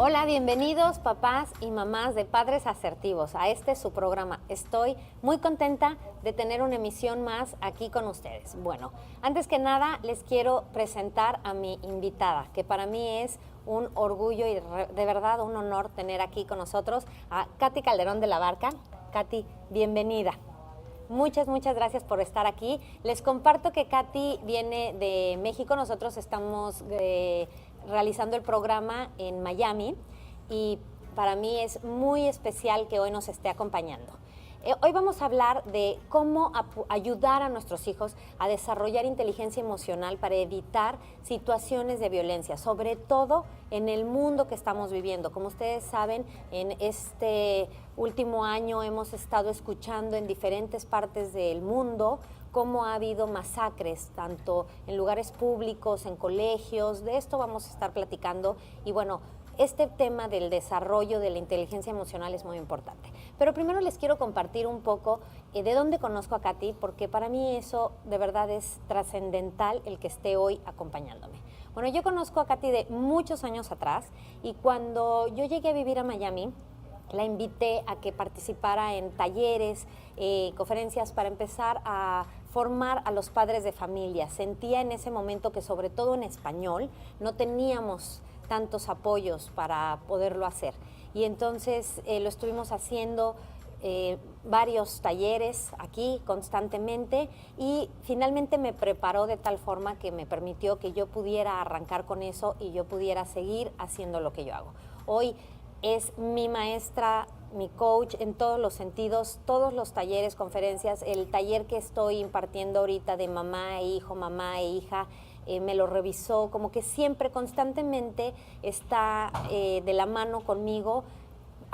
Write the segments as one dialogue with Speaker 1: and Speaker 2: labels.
Speaker 1: Hola, bienvenidos papás y mamás de Padres Asertivos a este su programa. Estoy muy contenta de tener una emisión más aquí con ustedes. Bueno, antes que nada les quiero presentar a mi invitada, que para mí es un orgullo y de verdad un honor tener aquí con nosotros a Katy Calderón de la Barca. Katy, bienvenida. Muchas gracias por estar aquí. Les comparto que Katy viene de México. Nosotros estamos realizando el programa en Miami y para mí es muy especial que hoy nos esté acompañando. Hoy vamos a hablar de cómo ayudar a nuestros hijos a desarrollar inteligencia emocional para evitar situaciones de violencia, sobre todo en el mundo que estamos viviendo. Como ustedes saben, en este último año hemos estado escuchando en diferentes partes del mundo cómo ha habido masacres, tanto en lugares públicos, en colegios. De esto vamos a estar platicando y bueno, este tema del desarrollo de la inteligencia emocional es muy importante. Pero primero les quiero compartir un poco de dónde conozco a Katy, porque para mí eso de verdad es trascendental el que esté hoy acompañándome. Bueno, yo conozco a Katy de muchos años atrás y cuando yo llegué a vivir a Miami, la invité a que participara en talleres, conferencias para empezar a formar a los padres de familia. Sentía en ese momento que sobre todo en español no teníamos tantos apoyos para poderlo hacer. Y entonces lo estuvimos haciendo varios talleres aquí constantemente y finalmente me preparó de tal forma que me permitió que yo pudiera arrancar con eso y yo pudiera seguir haciendo lo que yo hago. Hoy es mi maestra, mi coach en todos los sentidos, todos los talleres, conferencias, el taller que estoy impartiendo ahorita de mamá e hijo, mamá e hija, me lo revisó, como que siempre, constantemente está de la mano conmigo,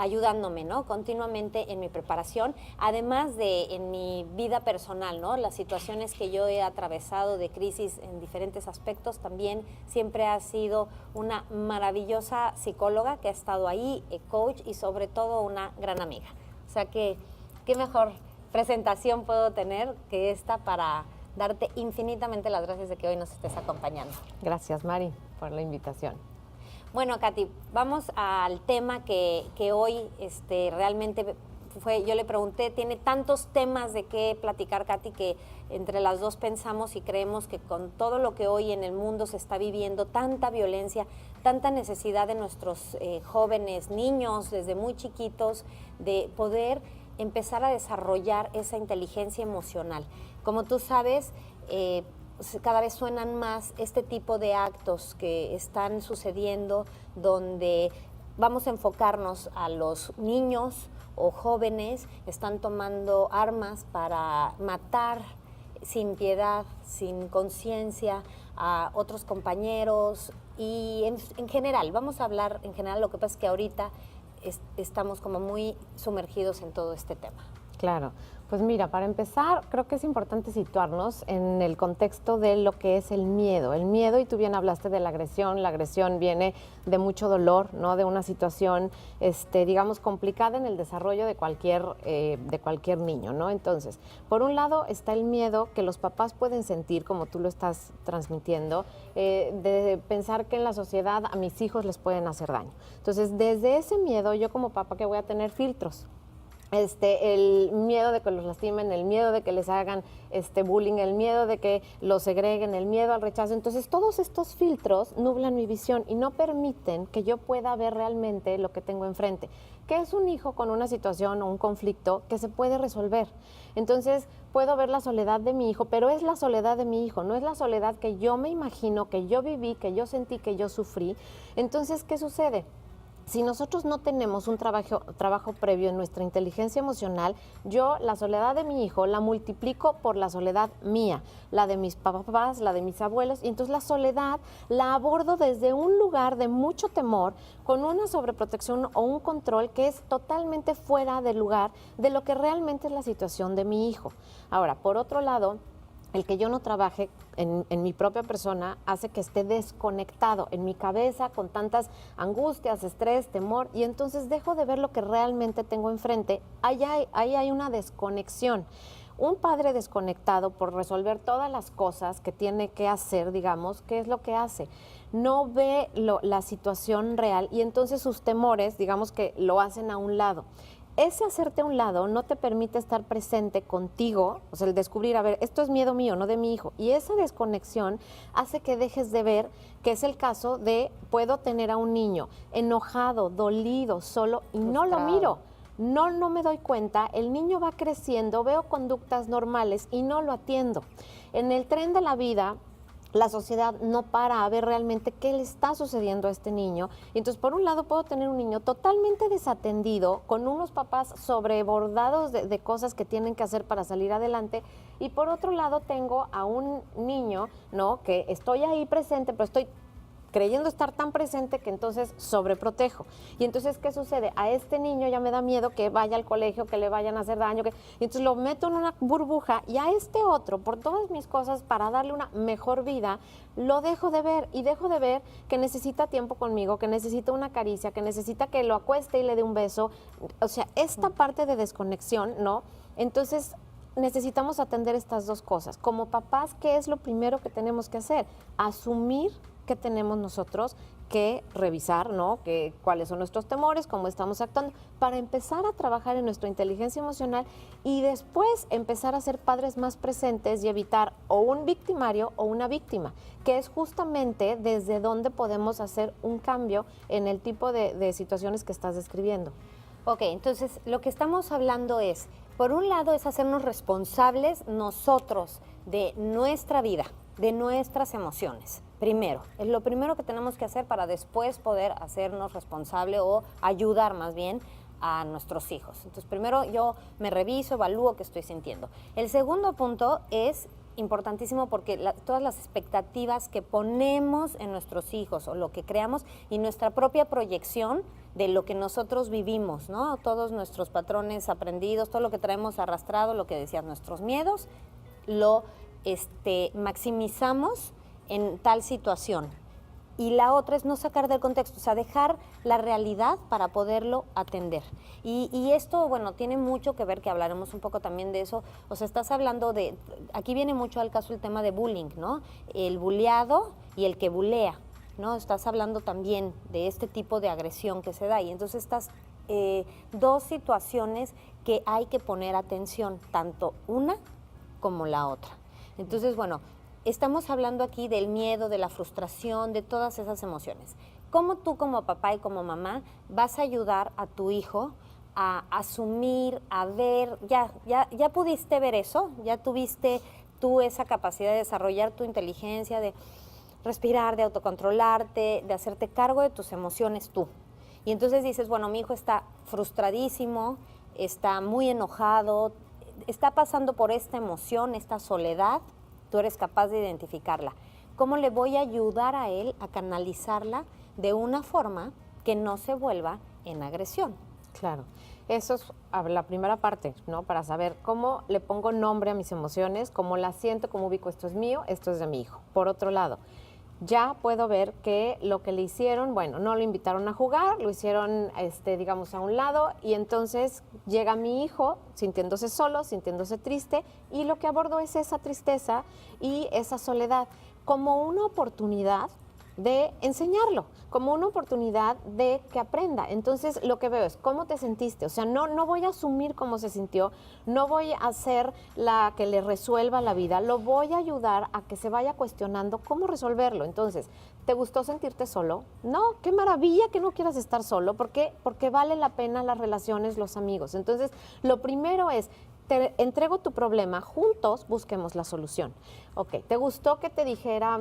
Speaker 1: ayudándome, ¿no? Continuamente en mi preparación, además de en mi vida personal, ¿no? Las situaciones que yo he atravesado de crisis en diferentes aspectos, también siempre ha sido una maravillosa psicóloga que ha estado ahí, coach y sobre todo una gran amiga. O sea que, ¿qué mejor presentación puedo tener que esta para darte infinitamente las gracias de que hoy nos estés acompañando?
Speaker 2: Gracias, Mari, por la invitación.
Speaker 1: Bueno, Katy, vamos al tema que hoy realmente fue, yo le pregunté, tiene tantos temas de qué platicar, Katy, que entre las dos pensamos y creemos que con todo lo que hoy en el mundo se está viviendo, tanta violencia, tanta necesidad de nuestros jóvenes, niños, desde muy chiquitos, de poder empezar a desarrollar esa inteligencia emocional. Como tú sabes, cada vez suenan más este tipo de actos que están sucediendo donde vamos a enfocarnos a los niños o jóvenes que están tomando armas para matar sin piedad, sin conciencia a otros compañeros y en general, vamos a hablar en general, lo que pasa es que ahorita estamos como muy sumergidos en todo este tema.
Speaker 2: Claro, pues mira, para empezar, creo que es importante situarnos en el contexto de lo que es el miedo. El miedo, y tú bien hablaste de la agresión viene de mucho dolor, ¿no? De una situación, digamos, complicada en el desarrollo de cualquier niño, ¿no? Entonces, por un lado está el miedo que los papás pueden sentir, como tú lo estás transmitiendo, de pensar que en la sociedad a mis hijos les pueden hacer daño. Entonces, desde ese miedo, yo como papá que voy a tener filtros. El miedo de que los lastimen, el miedo de que les hagan bullying, el miedo de que los segreguen, el miedo al rechazo. Entonces, todos estos filtros nublan mi visión y no permiten que yo pueda ver realmente lo que tengo enfrente, que es un hijo con una situación o un conflicto que se puede resolver. Entonces, puedo ver la soledad de mi hijo, pero es la soledad de mi hijo, no es la soledad que yo me imagino, que yo viví, que yo sentí, que yo sufrí. Entonces, ¿qué sucede? Si nosotros no tenemos un trabajo previo en nuestra inteligencia emocional, yo la soledad de mi hijo la multiplico por la soledad mía, la de mis papás, la de mis abuelos, y entonces la soledad la abordo desde un lugar de mucho temor, con una sobreprotección o un control que es totalmente fuera del lugar de lo que realmente es la situación de mi hijo. Ahora, por otro lado, el que yo no trabaje en mi propia persona hace que esté desconectado en mi cabeza con tantas angustias, estrés, temor, y entonces dejo de ver lo que realmente tengo enfrente. Ahí hay una desconexión. Un padre desconectado por resolver todas las cosas que tiene que hacer, digamos, ¿qué es lo que hace? No ve la situación real y entonces sus temores, digamos que lo hacen a un lado. Ese hacerte a un lado no te permite estar presente contigo, o sea, el descubrir, a ver, esto es miedo mío, no de mi hijo. Y esa desconexión hace que dejes de ver, que es el caso de, puedo tener a un niño enojado, dolido, solo, y no lo miro. No me doy cuenta, el niño va creciendo, veo conductas normales y no lo atiendo. En el tren de la vida, la sociedad no para a ver realmente qué le está sucediendo a este niño. Y entonces, por un lado, puedo tener un niño totalmente desatendido, con unos papás sobrebordados de cosas que tienen que hacer para salir adelante. Y por otro lado, tengo a un niño, ¿no?, que estoy ahí presente, pero estoy creyendo estar tan presente que entonces sobreprotejo. Y entonces, ¿qué sucede? A este niño ya me da miedo que vaya al colegio, que le vayan a hacer daño, y entonces lo meto en una burbuja, y a este otro, por todas mis cosas, para darle una mejor vida, lo dejo de ver, y dejo de ver que necesita tiempo conmigo, que necesita una caricia, que necesita que lo acueste y le dé un beso. O sea, esta parte de desconexión, ¿no? Entonces, necesitamos atender estas dos cosas. Como papás, ¿qué es lo primero que tenemos que hacer? Asumir que tenemos nosotros que revisar, ¿no?, que cuáles son nuestros temores, cómo estamos actuando, para empezar a trabajar en nuestra inteligencia emocional y después empezar a ser padres más presentes y evitar o un victimario o una víctima, que es justamente desde donde podemos hacer un cambio en el tipo de situaciones que estás describiendo.
Speaker 1: Ok, entonces lo que estamos hablando es, por un lado, es hacernos responsables nosotros de nuestra vida, de nuestras emociones. Primero, es lo primero que tenemos que hacer para después poder hacernos responsable o ayudar más bien a nuestros hijos. Entonces, primero yo me reviso, evalúo qué estoy sintiendo. El segundo punto es importantísimo porque todas las expectativas que ponemos en nuestros hijos o lo que creamos y nuestra propia proyección de lo que nosotros vivimos, ¿no? Todos nuestros patrones aprendidos, todo lo que traemos arrastrado, lo que decías, nuestros miedos, lo maximizamos en tal situación. Y la otra es no sacar del contexto, o sea, dejar la realidad para poderlo atender. Y esto, bueno, tiene mucho que ver, que hablaremos un poco también de eso. O sea, estás hablando de, aquí viene mucho al caso el tema de bullying, ¿no? El bulleado y el que bulea, ¿no? Estás hablando también de este tipo de agresión que se da. Y entonces estas dos situaciones que hay que poner atención, tanto una como la otra. Entonces, bueno, estamos hablando aquí del miedo, de la frustración, de todas esas emociones. ¿Cómo tú como papá y como mamá vas a ayudar a tu hijo a asumir, a ver, ya pudiste ver eso? ¿Ya tuviste tú esa capacidad de desarrollar tu inteligencia, de respirar, de autocontrolarte, de hacerte cargo de tus emociones tú? Y entonces dices, bueno, mi hijo está frustradísimo, está muy enojado, está pasando por esta emoción, esta soledad. Tú eres capaz de identificarla. ¿Cómo le voy a ayudar a él a canalizarla de una forma que no se vuelva en agresión?
Speaker 2: Claro, eso es la primera parte, ¿no? Para saber cómo le pongo nombre a mis emociones, cómo las siento, cómo ubico esto es mío, esto es de mi hijo. Por otro lado, ya puedo ver que lo que le hicieron, bueno, no lo invitaron a jugar, lo hicieron, digamos, a un lado, y entonces llega mi hijo sintiéndose solo, sintiéndose triste, y lo que abordo es esa tristeza y esa soledad como una oportunidad de enseñarlo, como una oportunidad de que aprenda. Entonces, lo que veo es cómo te sentiste. O sea, no voy a asumir cómo se sintió, no voy a ser la que le resuelva la vida, lo voy a ayudar a que se vaya cuestionando cómo resolverlo. Entonces, ¿te gustó sentirte solo? No, qué maravilla que no quieras estar solo. ¿Por qué? Porque vale la pena las relaciones, los amigos. Entonces, lo primero es, te entrego tu problema, juntos busquemos la solución. Ok, ¿te gustó que te dijera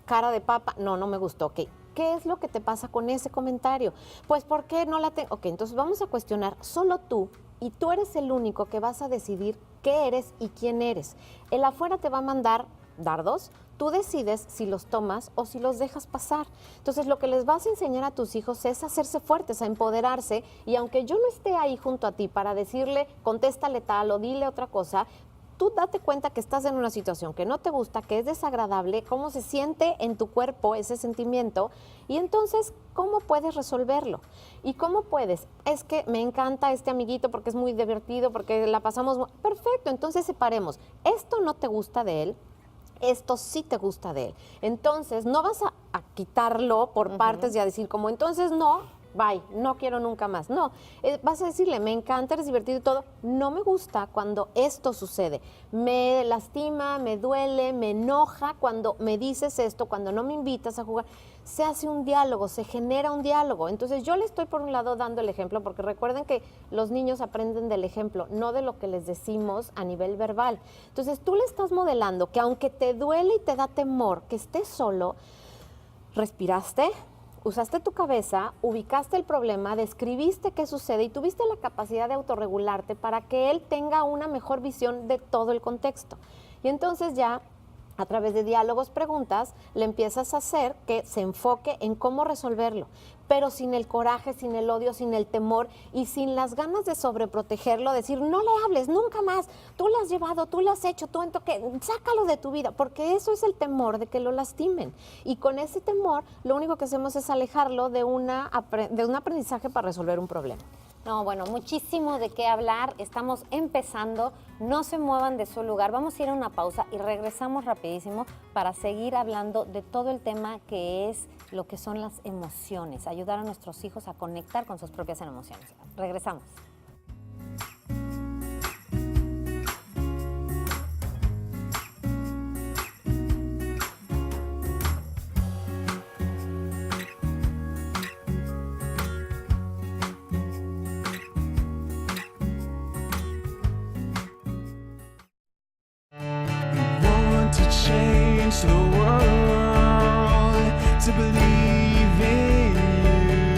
Speaker 2: cara de papa? No me gustó. Ok, ¿qué es lo que te pasa con ese comentario? Pues, ¿por qué no la tengo? Ok, entonces vamos a cuestionar solo tú, y tú eres el único que vas a decidir qué eres y quién eres. El afuera te va a mandar dardos, tú decides si los tomas o si los dejas pasar. Entonces, lo que les vas a enseñar a tus hijos es a hacerse fuertes, a empoderarse, y aunque yo no esté ahí junto a ti para decirle, contéstale tal o dile otra cosa, tú date cuenta que estás en una situación que no te gusta, que es desagradable, cómo se siente en tu cuerpo ese sentimiento y entonces, ¿cómo puedes resolverlo? ¿Y cómo puedes? Es que me encanta este amiguito porque es muy divertido, porque la pasamos... Perfecto, entonces separemos. Esto no te gusta de él, esto sí te gusta de él. Entonces, no vas a quitarlo por partes y a decir como, entonces no, bye, no quiero nunca más. No, vas a decirle, me encanta, eres divertido y todo. No me gusta cuando esto sucede. Me lastima, me duele, me enoja cuando me dices esto, cuando no me invitas a jugar. Se hace un diálogo, se genera un diálogo. Entonces yo le estoy por un lado dando el ejemplo, porque recuerden que los niños aprenden del ejemplo, no de lo que les decimos a nivel verbal. Entonces tú le estás modelando que aunque te duele y te da temor que estés solo, respiraste, usaste tu cabeza, ubicaste el problema, describiste qué sucede y tuviste la capacidad de autorregularte para que él tenga una mejor visión de todo el contexto. Y entonces ya, a través de diálogos, preguntas, le empiezas a hacer que se enfoque en cómo resolverlo, pero sin el coraje, sin el odio, sin el temor y sin las ganas de sobreprotegerlo, decir, no le hables nunca más, tú lo has llevado, tú lo has hecho, tú sácalo de tu vida, porque eso es el temor de que lo lastimen. Y con ese temor, lo único que hacemos es alejarlo de un aprendizaje para resolver un problema.
Speaker 1: No, bueno, muchísimo de qué hablar. Estamos empezando. No se muevan de su lugar. Vamos a ir a una pausa y regresamos rapidísimo para seguir hablando de todo el tema que es lo que son las emociones. Ayudar a nuestros hijos a conectar con sus propias emociones. Regresamos.
Speaker 3: Change the world, to believe in you,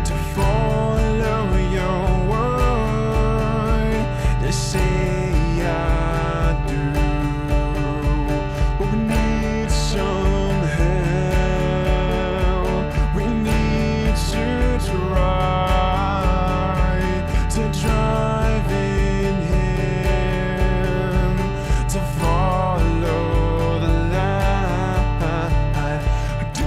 Speaker 3: to follow your word, to say I do. But we need some help, we need to try to drive in him, to follow the light. I do.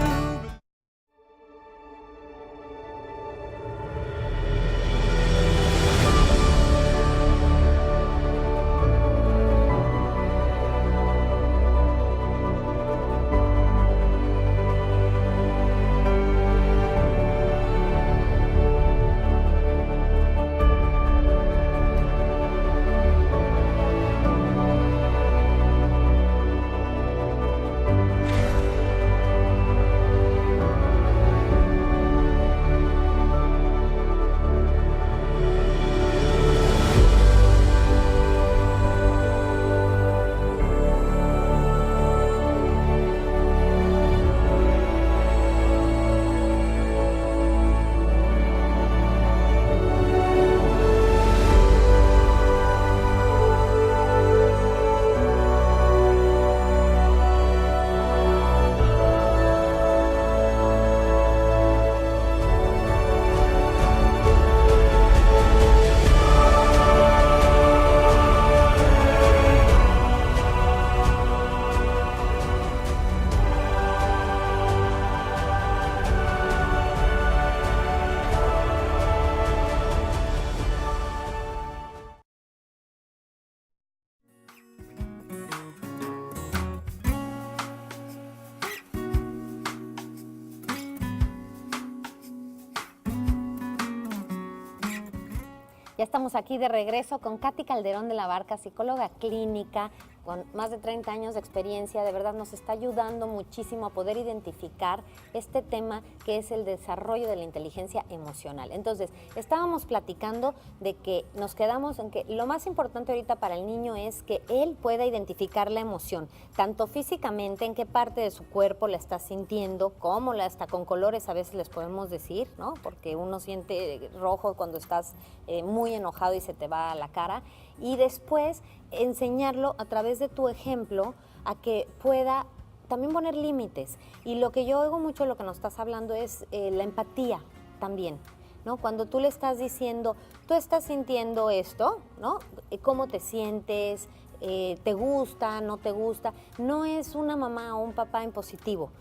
Speaker 1: Ya estamos aquí de regreso con Katy Calderón de la Barca, psicóloga clínica, con más de 30 años de experiencia. De verdad nos está ayudando muchísimo a poder identificar este tema que es el desarrollo de la inteligencia emocional. Entonces, estábamos platicando de que nos quedamos en que lo más importante ahorita para el niño es que él pueda identificar la emoción, tanto físicamente, en qué parte de su cuerpo la está sintiendo, cómo la está, con colores a veces les podemos decir, ¿no? Porque uno siente rojo cuando estás muy enojado y se te va a la cara, y después enseñarlo a través de tu ejemplo a que pueda también poner límites. Y lo que yo oigo mucho, lo que nos estás hablando es la empatía también. ¿no? Cuando tú le estás diciendo, tú estás sintiendo esto, ¿no? ¿Cómo te sientes? ¿Te gusta? ¿No te gusta? No es una mamá o un papá impositivo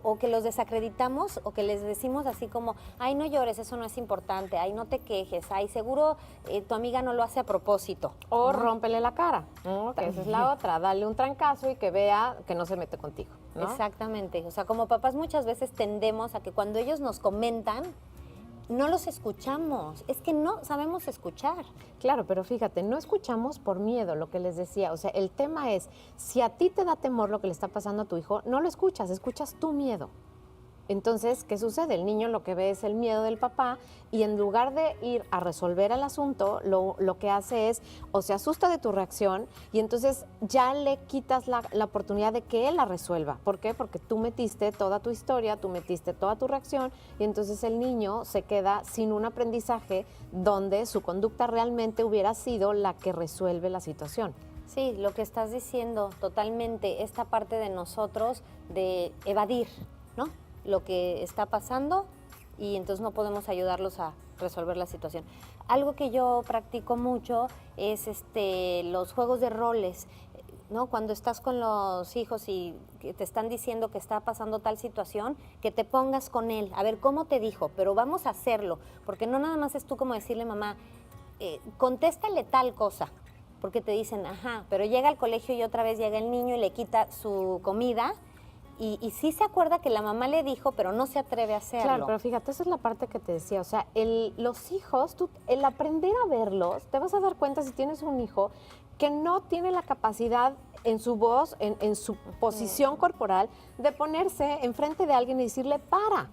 Speaker 1: o que los desacreditamos o que les decimos así como, ay, no llores, eso no es importante, ay, no te quejes, ay, seguro tu amiga no lo hace a propósito.
Speaker 2: O
Speaker 1: ¿no?
Speaker 2: rómpele la cara, ¿no? Que esa es la otra, dale un trancazo y que vea que no se mete contigo, ¿no?
Speaker 1: Exactamente, o sea, como papás muchas veces tendemos a que cuando ellos nos comentan, no los escuchamos, es que no sabemos escuchar.
Speaker 2: Claro, pero fíjate, no escuchamos por miedo, lo que les decía. O sea, el tema es, si a ti te da temor lo que le está pasando a tu hijo, no lo escuchas, escuchas tu miedo. Entonces, ¿qué sucede? El niño lo que ve es el miedo del papá y en lugar de ir a resolver el asunto, lo que hace es o se asusta de tu reacción y entonces ya le quitas la oportunidad de que él la resuelva. ¿Por qué? Porque tú metiste toda tu historia, tú metiste toda tu reacción y entonces el niño se queda sin un aprendizaje donde su conducta realmente hubiera sido la que resuelve la situación.
Speaker 1: Sí, lo que estás diciendo totalmente, esta parte de nosotros de evadir, ¿no? Lo que está pasando y entonces no podemos ayudarlos a resolver la situación. Algo que yo practico mucho es los juegos de roles, ¿no? Cuando estás con los hijos y que te están diciendo que está pasando tal situación, que te pongas con él, a ver cómo te dijo, pero vamos a hacerlo, porque no nada más es tú como decirle, mamá, contéstale tal cosa, porque te dicen, ajá, pero llega al colegio y otra vez llega el niño y le quita su comida. Y sí se acuerda que la mamá le dijo, pero no se atreve a hacerlo.
Speaker 2: Claro, pero fíjate, esa es la parte que te decía. O sea, los hijos, el aprender a verlos, te vas a dar cuenta si tienes un hijo que no tiene la capacidad en su voz, en su posición corporal, de ponerse enfrente de alguien y decirle, para.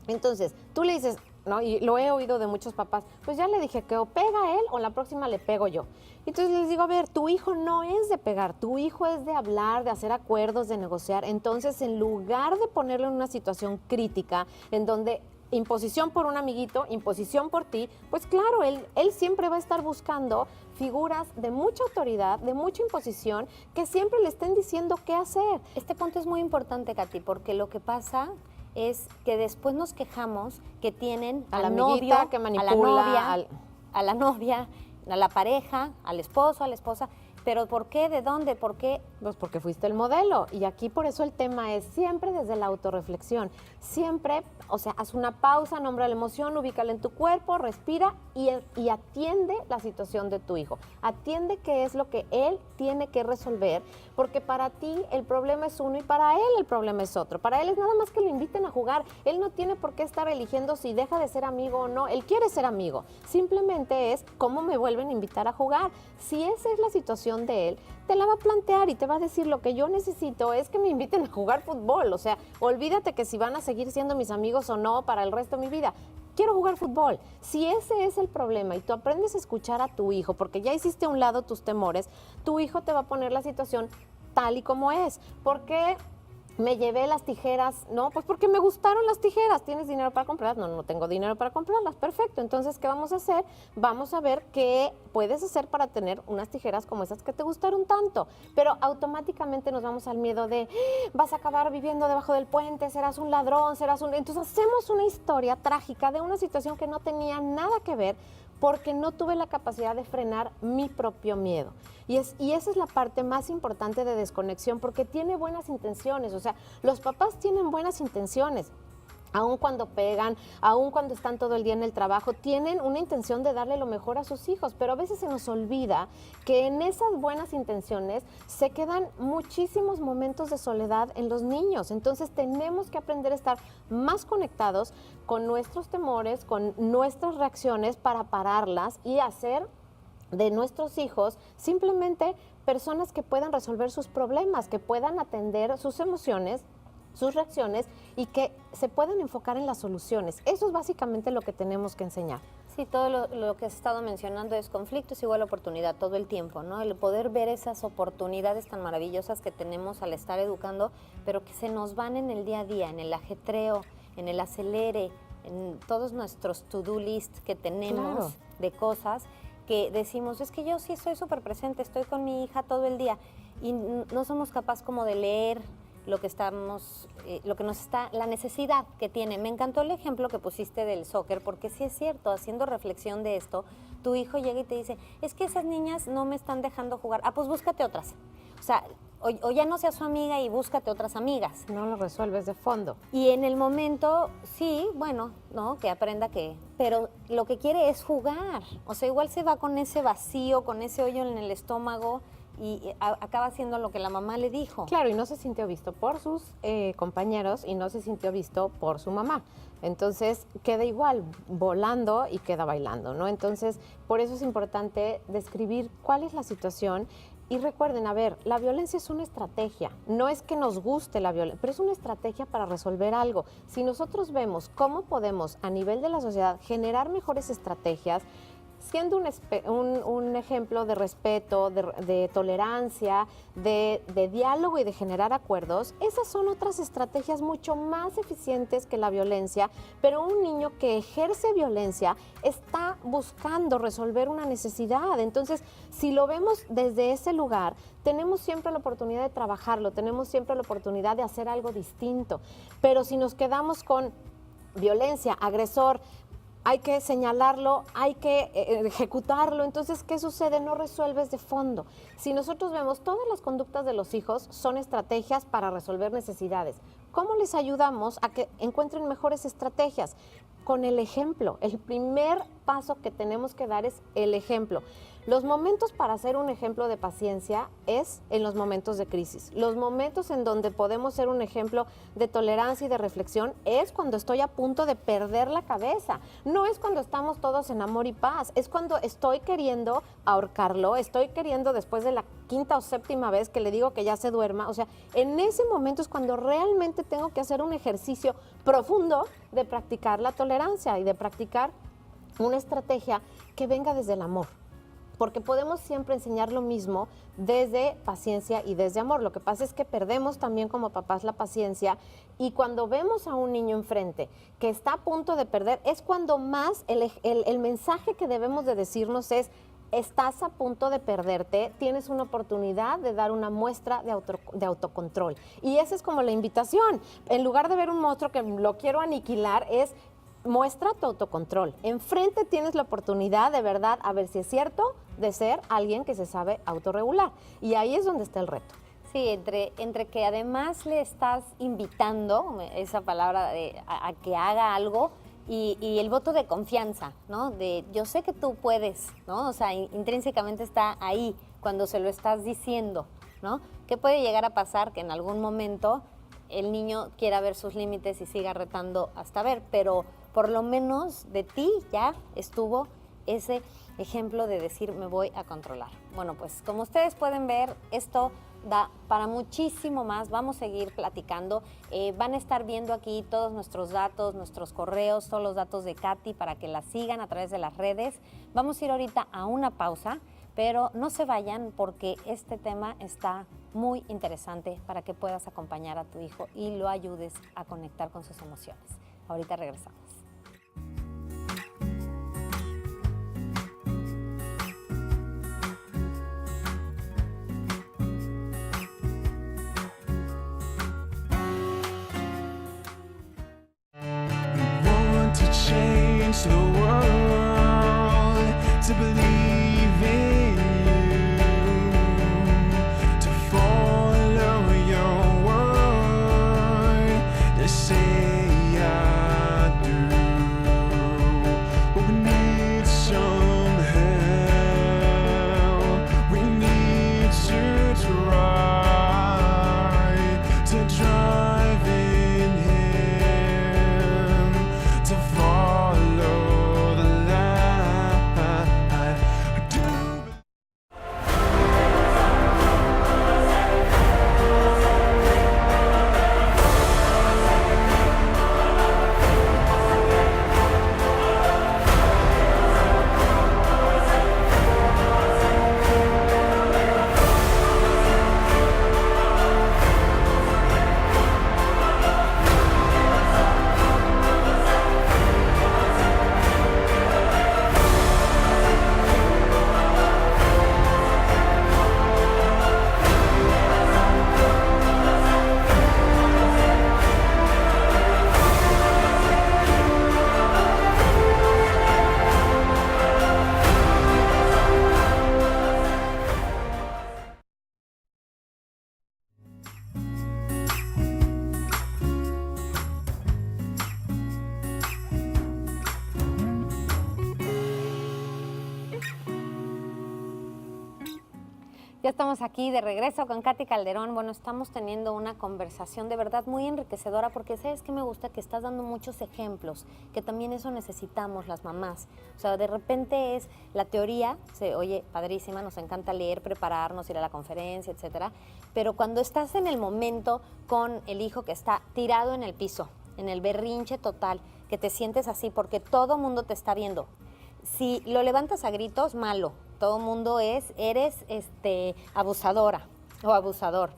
Speaker 2: Entonces, tú le dices, ¿no? Y lo he oído de muchos papás, pues ya le dije que o pega él o la próxima le pego yo. Entonces les digo, a ver, tu hijo no es de pegar, tu hijo es de hablar, de hacer acuerdos, de negociar. Entonces, en lugar de ponerlo en una situación crítica, en donde imposición por un amiguito, imposición por ti, pues claro, él siempre va a estar buscando figuras de mucha autoridad, de mucha imposición, que siempre le estén diciendo qué hacer.
Speaker 1: Este punto es muy importante, Katy, porque lo que pasa es que después nos quejamos que tienen
Speaker 2: A la
Speaker 1: al
Speaker 2: amiguita
Speaker 1: novio,
Speaker 2: que
Speaker 1: a la
Speaker 2: manipula,
Speaker 1: novia, a la novia, a la pareja, al esposo, a la esposa. ¿Pero por qué? ¿De dónde? ¿Por qué?
Speaker 2: Pues porque fuiste el modelo. Y aquí por eso el tema es siempre desde la autorreflexión. Siempre, o sea, haz una pausa, nombra la emoción, ubícala en tu cuerpo, respira y atiende la situación de tu hijo. Atiende qué es lo que él tiene que resolver, porque para ti el problema es uno y para él el problema es otro. Para él es nada más que lo inviten a jugar. Él no tiene por qué estar eligiendo si deja de ser amigo o no. Él quiere ser amigo. Simplemente es cómo me vuelven a invitar a jugar. Si esa es la situación de él, te la va a plantear y te va a decir, lo que yo necesito es que me inviten a jugar fútbol. O sea, olvídate que si van a seguir siendo mis amigos o no para el resto de mi vida. Quiero jugar fútbol. Si ese es el problema y tú aprendes a escuchar a tu hijo, porque ya hiciste a un lado tus temores, tu hijo te va a poner la situación tal y como es. Porque me llevé las tijeras, no, pues porque me gustaron las tijeras. ¿Tienes dinero para comprarlas? No, no tengo dinero para comprarlas. Perfecto. Entonces, ¿qué vamos a hacer? Vamos a ver qué puedes hacer para tener unas tijeras como esas que te gustaron tanto. Pero automáticamente nos vamos al miedo de, vas a acabar viviendo debajo del puente, serás un ladrón, serás un... Entonces, hacemos una historia trágica de una situación que no tenía nada que ver, porque no tuve la capacidad de frenar mi propio miedo. Y esa es la parte más importante de desconexión, porque tiene buenas intenciones. O sea, los papás tienen buenas intenciones. Aun cuando pegan, aun cuando están todo el día en el trabajo, tienen una intención de darle lo mejor a sus hijos, pero a veces se nos olvida que en esas buenas intenciones se quedan muchísimos momentos de soledad en los niños. Entonces tenemos que aprender a estar más conectados con nuestros temores, con nuestras reacciones para pararlas y hacer de nuestros hijos simplemente personas que puedan resolver sus problemas, que puedan atender sus emociones, sus reacciones y que se pueden enfocar en las soluciones. Eso es básicamente lo que tenemos que enseñar.
Speaker 1: Sí, todo lo que has estado mencionando es conflicto es igual a oportunidad todo el tiempo, ¿no? El poder ver esas oportunidades tan maravillosas que tenemos al estar educando, pero que se nos van en el día a día, en el ajetreo, en el acelere, en todos nuestros to-do list que tenemos. Claro. De cosas que decimos, es que yo sí estoy súper presente, estoy con mi hija todo el día y no somos capaces como de leer lo que estamos, lo que nos está, la necesidad que tiene. Me encantó el ejemplo que pusiste del soccer, porque sí es cierto, haciendo reflexión de esto, tu hijo llega y te dice, es que esas niñas no me están dejando jugar. Ah, pues búscate otras. O sea, o ya no seas su amiga y búscate otras amigas.
Speaker 2: No lo resuelves de fondo.
Speaker 1: Y en el momento, sí, bueno, ¿no? Que aprenda que... Pero lo que quiere es jugar. O sea, igual se va con ese vacío, con ese hoyo en el estómago y acaba haciendo lo que la mamá le dijo.
Speaker 2: Claro, y no se sintió visto por sus compañeros y no se sintió visto por su mamá. Entonces, queda igual volando y queda bailando, ¿no? Entonces, por eso es importante describir cuál es la situación. Y recuerden, a ver, la violencia es una estrategia, no es que nos guste la violencia, pero es una estrategia para resolver algo. Si nosotros vemos cómo podemos a nivel de la sociedad generar mejores estrategias, siendo un ejemplo de respeto, de tolerancia, de diálogo y de generar acuerdos, esas son otras estrategias mucho más eficientes que la violencia, pero un niño que ejerce violencia está buscando resolver una necesidad. Entonces, si lo vemos desde ese lugar, tenemos siempre la oportunidad de trabajarlo, tenemos siempre la oportunidad de hacer algo distinto. Pero si nos quedamos con violencia, agresor, hay que señalarlo, hay que ejecutarlo. Entonces, ¿qué sucede? No resuelves de fondo. Si nosotros vemos todas las conductas de los hijos son estrategias para resolver necesidades. ¿Cómo les ayudamos a que encuentren mejores estrategias? Con el ejemplo. El primer paso que tenemos que dar es el ejemplo. Los momentos para hacer un ejemplo de paciencia es en los momentos de crisis. Los momentos en donde podemos ser un ejemplo de tolerancia y de reflexión es cuando estoy a punto de perder la cabeza. No es cuando estamos todos en amor y paz, es cuando estoy queriendo ahorcarlo, estoy queriendo después de la quinta o séptima vez que le digo que ya se duerma. O sea, en ese momento es cuando realmente tengo que hacer un ejercicio profundo de practicar la tolerancia y de practicar una estrategia que venga desde el amor. Porque podemos siempre enseñar lo mismo desde paciencia y desde amor. Lo que pasa es que perdemos también como papás la paciencia y cuando vemos a un niño enfrente que está a punto de perder, es cuando más el mensaje que debemos de decirnos es: estás a punto de perderte, tienes una oportunidad de dar una muestra de autocontrol. Y esa es como la invitación. En lugar de ver un monstruo que lo quiero aniquilar, es: muestra tu autocontrol. Enfrente tienes la oportunidad de verdad, a ver si es cierto, de ser alguien que se sabe autorregular. Y ahí es donde está el reto.
Speaker 1: Sí, entre que además le estás invitando, esa palabra, a que haga algo, y el voto de confianza, ¿no? De yo sé que tú puedes, ¿no? O sea, intrínsecamente está ahí cuando se lo estás diciendo, ¿no? ¿Qué puede llegar a pasar? Que en algún momento el niño quiera ver sus límites y siga retando hasta ver, pero por lo menos de ti ya estuvo ese ejemplo de decir me voy a controlar. Bueno, pues como ustedes pueden ver, esto da para muchísimo más. Vamos a seguir platicando. Van a estar viendo aquí todos nuestros datos, nuestros correos, todos los datos de Katy para que la sigan a través de las redes. Vamos a ir ahorita a una pausa, pero no se vayan porque este tema está muy interesante para que puedas acompañar a tu hijo y lo ayudes a conectar con sus emociones. Ahorita regresamos.
Speaker 3: Change the world, to believe in you, to follow your word, to say I do.
Speaker 1: Ya estamos aquí de regreso con Katy Calderón. Bueno, estamos teniendo una conversación de verdad muy enriquecedora porque sabes que me gusta que estás dando muchos ejemplos, que también eso necesitamos las mamás. O sea, de repente es la teoría, se oye padrísima, nos encanta leer, prepararnos, ir a la conferencia, etcétera, pero cuando estás en el momento con el hijo que está tirado en el piso, en el berrinche total, que te sientes así porque todo mundo te está viendo. Si lo levantas a gritos, malo. Todo mundo eres abusadora o abusador.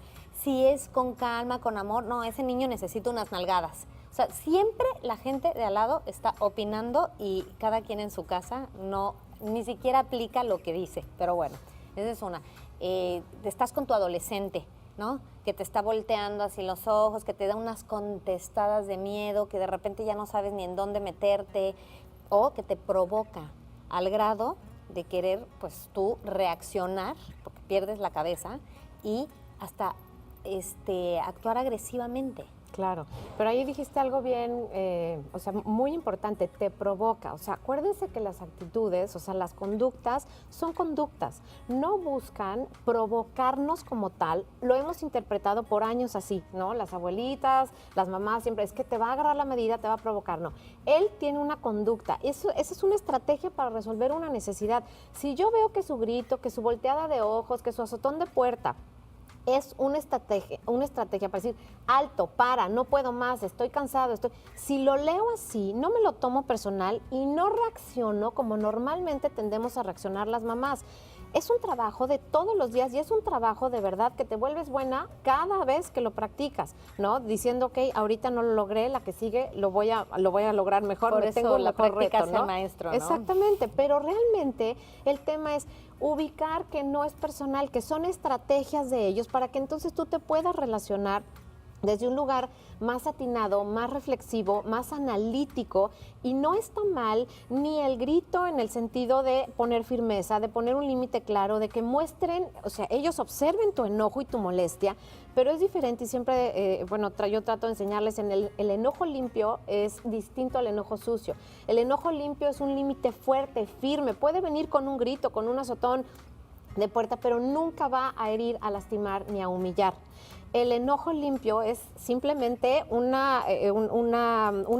Speaker 1: Si es con calma, con amor, no, ese niño necesita unas nalgadas. O sea, siempre la gente de al lado está opinando y cada quien en su casa no, ni siquiera aplica lo que dice. Pero bueno, esa es una. Estás con tu adolescente, ¿no? Que te está volteando así los ojos, que te da unas contestadas de miedo, que de repente ya no sabes ni en dónde meterte, o que te provoca al grado de querer, pues, tú reaccionar, porque pierdes la cabeza, y hasta actuar agresivamente.
Speaker 2: Claro, pero ahí dijiste algo bien, o sea, muy importante, te provoca. O sea, acuérdense que las actitudes, o sea, las conductas son conductas, no buscan provocarnos como tal. Lo hemos interpretado por años así, ¿no? Las abuelitas, las mamás siempre, es que te va a agarrar la medida, te va a provocar. No, él tiene una conducta, esa es una estrategia para resolver una necesidad. Si yo veo que su grito, que su volteada de ojos, que su azotón de puerta, es una estrategia para decir, alto, para, no puedo más, estoy cansado, Si lo leo así, no me lo tomo personal y no reacciono como normalmente tendemos a reaccionar las mamás. Es un trabajo de todos los días y es un trabajo de verdad que te vuelves buena cada vez que lo practicas, ¿no? Diciendo, ok, ahorita no lo logré, la que sigue lo voy a lograr mejor,
Speaker 1: Por
Speaker 2: me
Speaker 1: eso
Speaker 2: tengo un
Speaker 1: la
Speaker 2: mejor
Speaker 1: práctica
Speaker 2: reto,
Speaker 1: hace
Speaker 2: ¿no?
Speaker 1: el maestro, ¿no?
Speaker 2: Exactamente, pero realmente el tema es ubicar que no es personal, que son estrategias de ellos para que entonces tú te puedas relacionar desde un lugar más atinado, más reflexivo, más analítico, y no está mal ni el grito en el sentido de poner firmeza, de poner un límite claro, de que muestren, o sea, ellos observen tu enojo y tu molestia, pero es diferente y siempre, yo trato de enseñarles el enojo limpio es distinto al enojo sucio. El enojo limpio es un límite fuerte, firme, puede venir con un grito, con un azotón de puerta, pero nunca va a herir, a lastimar ni a humillar. El enojo limpio es simplemente un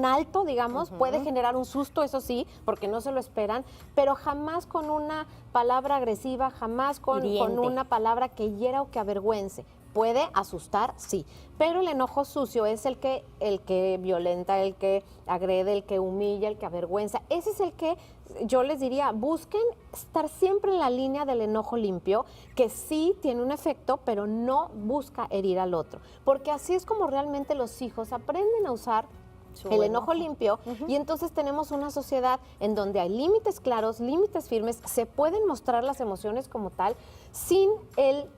Speaker 2: alto, digamos, puede generar un susto, eso sí, porque no se lo esperan, pero jamás con una palabra agresiva, jamás con una palabra que hiera o que avergüence. Puede asustar, sí, pero el enojo sucio es el que violenta, el que agrede, el que humilla, el que avergüenza. Ese es el que yo les diría, busquen estar siempre en la línea del enojo limpio, que sí tiene un efecto, pero no busca herir al otro, porque así es como realmente los hijos aprenden a usar el enojo limpio, y entonces tenemos una sociedad en donde hay límites claros, límites firmes, se pueden mostrar las emociones como tal, sin el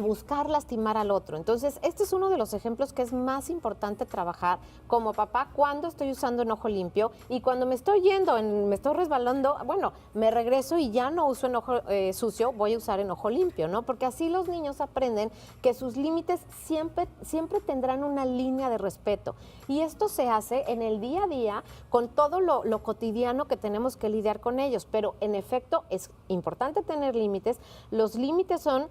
Speaker 2: buscar lastimar al otro. Entonces, este es uno de los ejemplos que es más importante trabajar como papá cuando estoy usando enojo limpio, y cuando me estoy me estoy resbalando, bueno, me regreso y ya no uso enojo sucio, voy a usar enojo limpio, ¿no? Porque así los niños aprenden que sus límites siempre tendrán una línea de respeto. Y esto se hace en el día a día con todo lo cotidiano que tenemos que lidiar con ellos. Pero en efecto es importante tener límites. Los límites son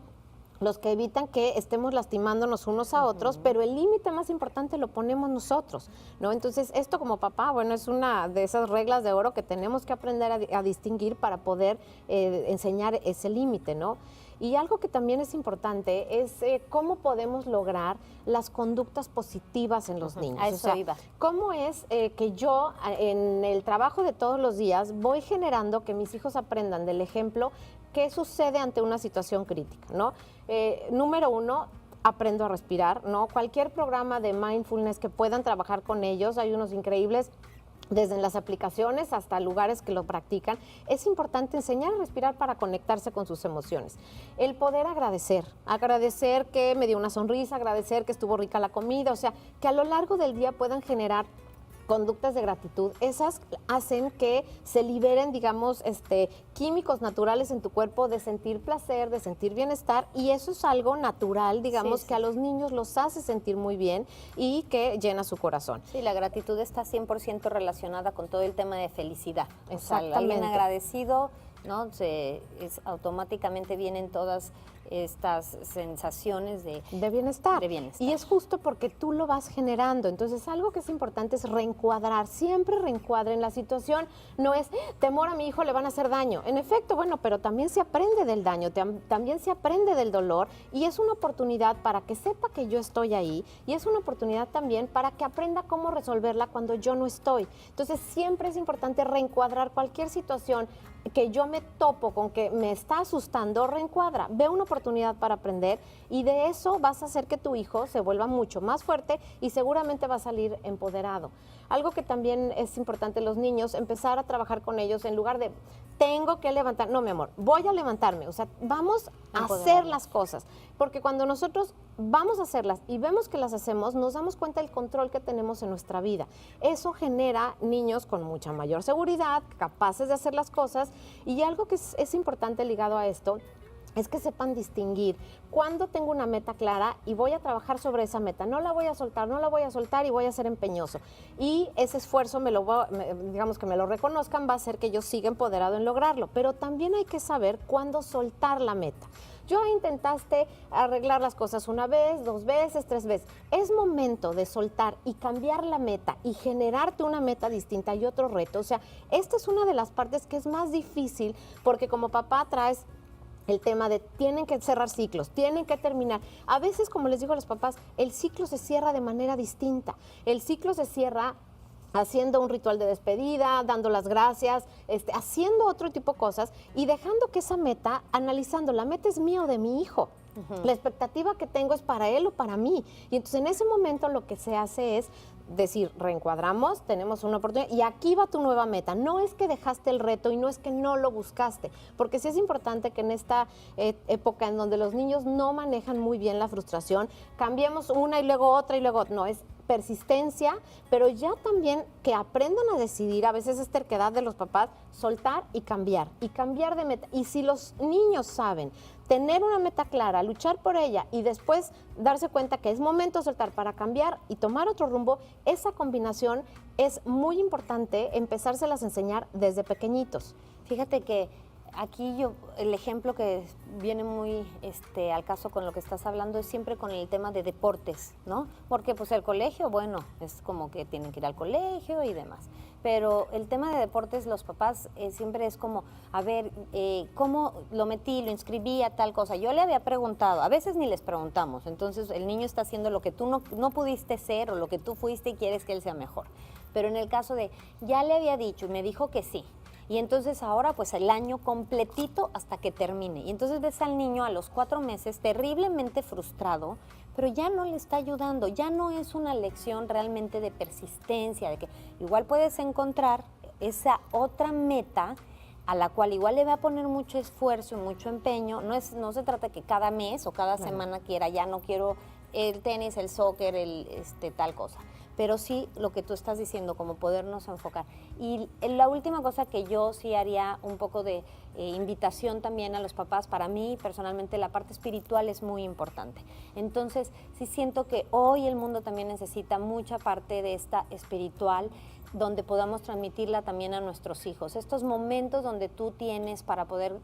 Speaker 2: los que evitan que estemos lastimándonos unos a otros, pero el límite más importante lo ponemos nosotros, ¿no? Entonces, esto como papá, bueno, es una de esas reglas de oro que tenemos que aprender a distinguir para poder enseñar ese límite, ¿no? Y algo que también es importante es cómo podemos lograr las conductas positivas en los niños.
Speaker 1: A eso iba.
Speaker 2: ¿Cómo es que yo en el trabajo de todos los días voy generando que mis hijos aprendan del ejemplo qué sucede ante una situación crítica, ¿no? Número uno, aprendo a respirar, ¿no? Cualquier programa de mindfulness que puedan trabajar con ellos, hay unos increíbles, desde las aplicaciones hasta lugares que lo practican. Es importante enseñar a respirar para conectarse con sus emociones. El poder agradecer que me dio una sonrisa, agradecer que estuvo rica la comida, o sea, que a lo largo del día puedan generar conductas de gratitud. Esas hacen que se liberen, digamos, químicos naturales en tu cuerpo de sentir placer, de sentir bienestar, y eso es algo natural, digamos, que a los niños los hace sentir muy bien y que llena su corazón.
Speaker 1: Sí, la gratitud está 100% relacionada con todo el tema de felicidad.
Speaker 2: Exactamente.
Speaker 1: O sea, alguien agradecido ¿no? Automáticamente vienen todas estas sensaciones de
Speaker 2: bienestar.
Speaker 1: De bienestar.
Speaker 2: Y es justo porque tú lo vas generando. Entonces, algo que es importante es reencuadrar. Siempre reencuadren la situación. No es temor a mi hijo, le van a hacer daño. En efecto, bueno, pero también se aprende del daño, también se aprende del dolor y es una oportunidad para que sepa que yo estoy ahí y es una oportunidad también para que aprenda cómo resolverla cuando yo no estoy. Entonces, siempre es importante reencuadrar cualquier situación que yo me topo con que me está asustando, reencuadra, ve una oportunidad para aprender y de eso vas a hacer que tu hijo se vuelva mucho más fuerte y seguramente va a salir empoderado. Algo que también es importante en los niños, empezar a trabajar con ellos en lugar de tengo que levantar, no mi amor, voy a levantarme, o sea, vamos a hacer las cosas, porque cuando nosotros vamos a hacerlas y vemos que las hacemos, nos damos cuenta del control que tenemos en nuestra vida. Eso genera niños con mucha mayor seguridad, capaces de hacer las cosas y algo que es importante ligado a esto es que sepan distinguir cuándo tengo una meta clara y voy a trabajar sobre esa meta. No la voy a soltar, no la voy a soltar y voy a ser empeñoso. Y ese esfuerzo, digamos que me lo reconozcan, va a hacer que yo siga empoderado en lograrlo. Pero también hay que saber cuándo soltar la meta. Ya intentaste arreglar las cosas una vez, 2 veces, 3 veces. Es momento de soltar y cambiar la meta y generarte una meta distinta y otro reto. O sea, esta es una de las partes que es más difícil porque como papá traes el tema de tienen que cerrar ciclos, tienen que terminar. A veces, como les digo a los papás, el ciclo se cierra de manera distinta. El ciclo se cierra haciendo un ritual de despedida, dando las gracias, haciendo otro tipo de cosas y dejando que esa meta, analizando, la meta es mía o de mi hijo. La expectativa que tengo es para él o para mí. Y entonces en ese momento lo que se hace es decir, reencuadramos, tenemos una oportunidad y aquí va tu nueva meta. No es que dejaste el reto y no es que no lo buscaste, porque sí es importante que en esta época en donde los niños no manejan muy bien la frustración, cambiemos una y luego otra y luego otra. No, es persistencia, pero ya también que aprendan a decidir, a veces es terquedad de los papás, soltar y cambiar de meta. Y si los niños saben tener una meta clara, luchar por ella y después darse cuenta que es momento de soltar para cambiar y tomar otro rumbo, esa combinación es muy importante empezárselas a enseñar desde pequeñitos.
Speaker 1: Fíjate que aquí el ejemplo que viene muy al caso con lo que estás hablando es siempre con el tema de deportes, ¿no? Porque pues el colegio, bueno, es como que tienen que ir al colegio y demás. Pero el tema de deportes, los papás siempre es como, a ver, ¿cómo lo metí, lo inscribí a tal cosa? Yo le había preguntado, a veces ni les preguntamos, entonces el niño está haciendo lo que tú no pudiste ser o lo que tú fuiste y quieres que él sea mejor. Pero en el caso de, ya le había dicho y me dijo que sí, y entonces ahora pues el año completito hasta que termine. Y entonces ves al niño a los 4 meses terriblemente frustrado, pero ya no le está ayudando, ya no es una lección realmente de persistencia, de que igual puedes encontrar esa otra meta a la cual igual le va a poner mucho esfuerzo y mucho empeño. No se trata que cada mes o cada semana quiera, ya no quiero el tenis, el soccer, tal cosa. Pero sí lo que tú estás diciendo, como podernos enfocar. Y la última cosa que yo sí haría un poco de invitación también a los papás, para mí personalmente la parte espiritual es muy importante. Entonces sí siento que hoy el mundo también necesita mucha parte de esta espiritual, donde podamos transmitirla también a nuestros hijos. Estos momentos donde tú tienes para poder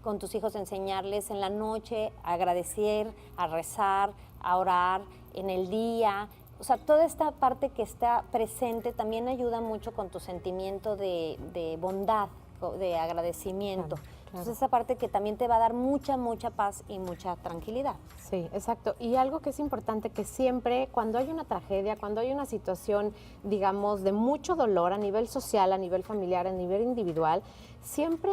Speaker 1: con tus hijos enseñarles en la noche a agradecer, a rezar, a orar, en el día. O sea, toda esta parte que está presente también ayuda mucho con tu sentimiento de bondad, de agradecimiento. Claro. Entonces esa parte que también te va a dar mucha paz y mucha tranquilidad.
Speaker 2: Sí, exacto. Y algo que es importante, que siempre cuando hay una tragedia, cuando hay una situación, digamos, de mucho dolor a nivel social, a nivel familiar, a nivel individual, siempre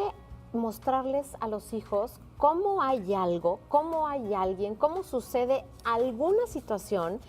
Speaker 2: mostrarles a los hijos cómo hay algo, cómo hay alguien, cómo sucede alguna situación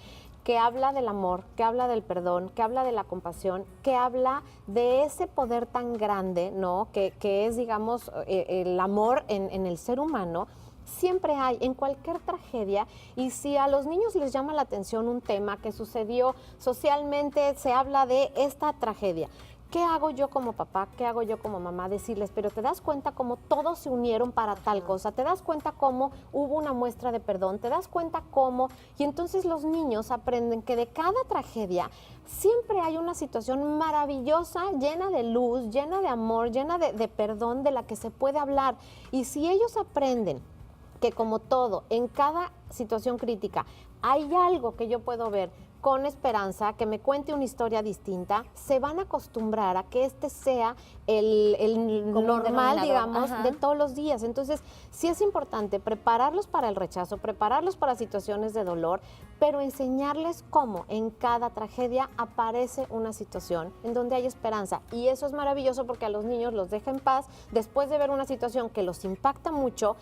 Speaker 2: que habla del amor, que habla del perdón, que habla de la compasión, que habla de ese poder tan grande, ¿no? Que es, digamos, el amor en el ser humano. Siempre hay, en cualquier tragedia, y si a los niños les llama la atención un tema que sucedió socialmente, se habla de esta tragedia. ¿qué hago yo como papá? ¿Qué hago yo como mamá? Decirles, pero te das cuenta cómo todos se unieron para tal cosa, te das cuenta cómo hubo una muestra de perdón, te das cuenta cómo, y entonces los niños aprenden que de cada tragedia siempre hay una situación maravillosa, llena de luz, llena de amor, llena de perdón, de la que se puede hablar. Y si ellos aprenden que como todo, en cada situación crítica, hay algo que yo puedo ver con esperanza, que me cuente una historia distinta, se van a acostumbrar a que este sea el
Speaker 1: Como un
Speaker 2: normal,
Speaker 1: denominador.
Speaker 2: digamos,
Speaker 1: Ajá.
Speaker 2: de todos los días. Entonces, sí es importante prepararlos para el rechazo, prepararlos para situaciones de dolor, pero enseñarles cómo en cada tragedia aparece una situación en donde hay esperanza. Y eso es maravilloso porque a los niños los deja en paz después de ver una situación que los impacta mucho.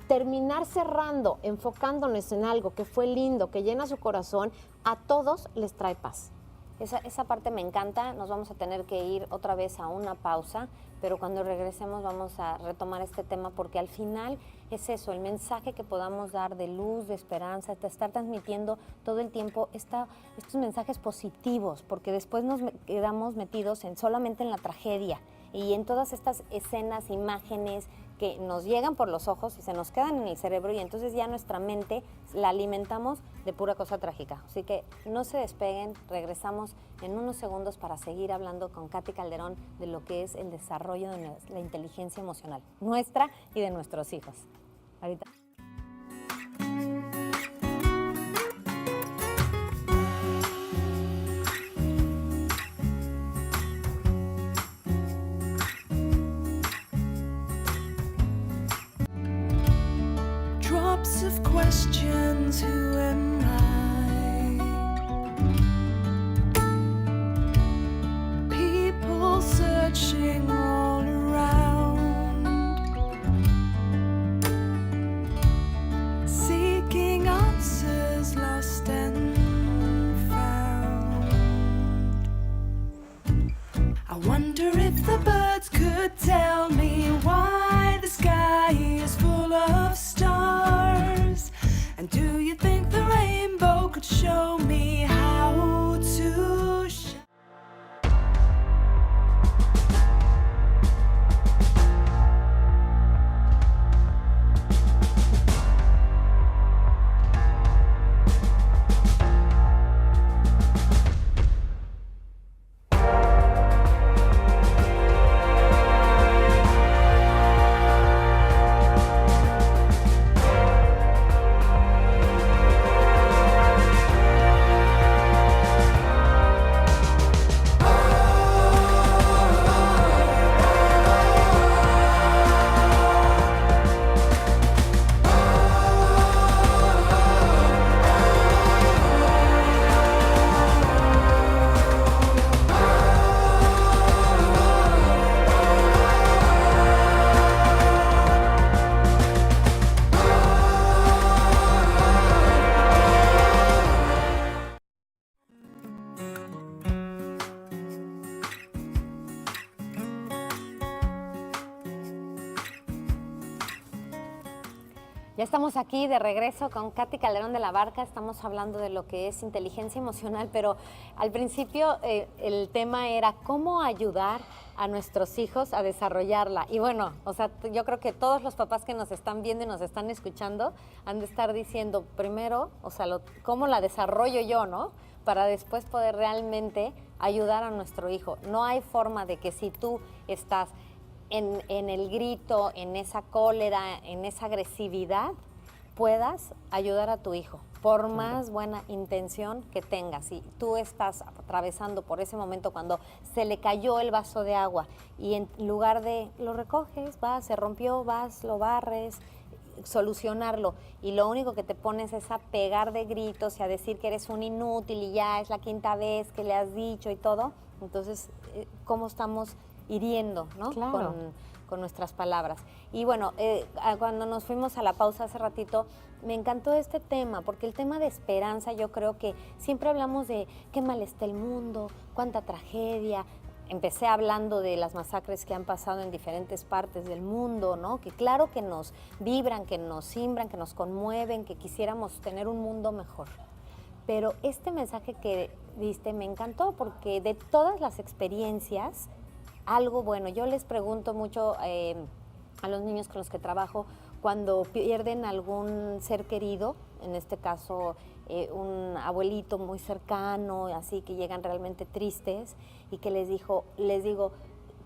Speaker 2: Terminar cerrando, enfocándonos en algo que fue lindo, que llena su corazón, a todos les trae paz.
Speaker 1: Esa parte me encanta. Nos vamos a tener que ir otra vez a una pausa, pero cuando regresemos vamos a retomar este tema porque al final es eso, el mensaje que podamos dar de luz, de esperanza, de estar transmitiendo todo el tiempo estos mensajes positivos, porque después nos quedamos metidos solamente en la tragedia y en todas estas escenas, imágenes que nos llegan por los ojos y se nos quedan en el cerebro y entonces ya nuestra mente la alimentamos de pura cosa trágica. Así que no se despeguen, regresamos en unos segundos para seguir hablando con Katy Calderón de lo que es el desarrollo de la inteligencia emocional, nuestra y de nuestros hijos. Ahorita.
Speaker 3: Drops of questions, who am I? People searching all around, seeking answers lost and found. I wonder if the birds could tell me why the sky is full of stars. And do you think the rainbow could show me how to shine?
Speaker 1: Ya estamos aquí de regreso con Katy Calderón de la Barca, estamos hablando de lo que es inteligencia emocional, pero al principio el tema era cómo ayudar a nuestros hijos a desarrollarla. Y bueno, o sea, yo creo que todos los papás que nos están viendo y nos están escuchando han de estar diciendo primero, o sea, cómo la desarrollo yo, ¿no? Para después poder realmente ayudar a nuestro hijo. No hay forma de que si tú estás en el grito, en esa cólera, en esa agresividad, puedas ayudar a tu hijo, por más buena intención que tengas. Si tú estás atravesando por ese momento cuando se le cayó el vaso de agua y en lugar de lo recoges, vas, se rompió, vas, lo barres, solucionarlo, y lo único que te pones es a pegar de gritos y a decir que eres un inútil y ya es la quinta vez que le has dicho y todo, entonces, ¿cómo estamos hiriendo, ¿no?
Speaker 2: Claro.
Speaker 1: Con nuestras palabras? Y bueno, cuando nos fuimos a la pausa hace ratito, me encantó este tema, porque el tema de esperanza, yo creo que siempre hablamos de qué mal está el mundo, cuánta tragedia. Empecé hablando de las masacres que han pasado en diferentes partes del mundo, ¿no? Que claro que nos vibran, que nos simbran, que nos conmueven, que quisiéramos tener un mundo mejor. Pero este mensaje que diste me encantó, porque de todas las experiencias algo bueno. Yo les pregunto mucho a los niños con los que trabajo cuando pierden algún ser querido, en este caso un abuelito muy cercano, así que llegan realmente tristes y que les digo,